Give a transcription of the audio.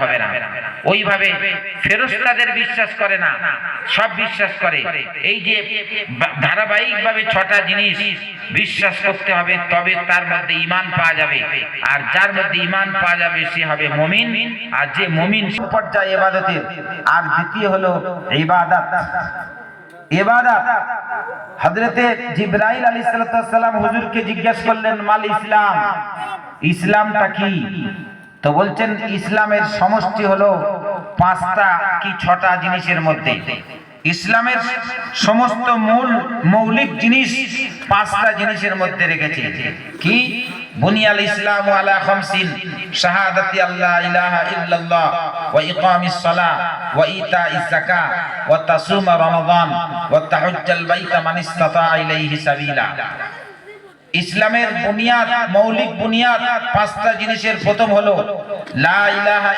হবে না। ওইভাবে ফেরেশতাদের বিশ্বাস করে না, সব বিশ্বাস করে। এই যে ধারাবাহিকভাবে 6টা জিনিস বিশ্বাস করতে হবে, তবে তার মধ্যে ঈমান পাওয়া যাবে। আর যার মধ্যে ঈমান পাওয়া যাবে সে হবে মুমিন। আর যে মুমিন পর্যায়ে ইবাদতের। আর দ্বিতীয় হলো ইবাদত। ইবাদত হযরতে জিবরাইল আলাইহিস সালাম হুজুরকে জিজ্ঞাসা করলেন, মাল ইসলাম, ইসলামটা কি? তো বলছেন ইসলামের সমষ্টি হলো 5টা কি 6টা জিনিসের মধ্যে। ইসলামের সমস্ত মৌলিক জিনিস 5টা জিনিসের মধ্যে রেখেছে। কি? বুনিয়াল ইসলামু আলা খামসিন, শাহাদাতি আল্লা ইলাহা ইল্লাল্লাহ ওয়া ইকামিস সালাহ ওয়া ইতাইজ যাকাত ওয়া তাসুমা রমাদান ওয়া তাহুজ্জাল বাইতা মান ইসতাতা ইলাইহি সাবিলা। ইসলামের বুনিয়াদ, মৌলিক বুনিয়াদ 5টা জিনিসের প্রথম হলো লা ইলাহা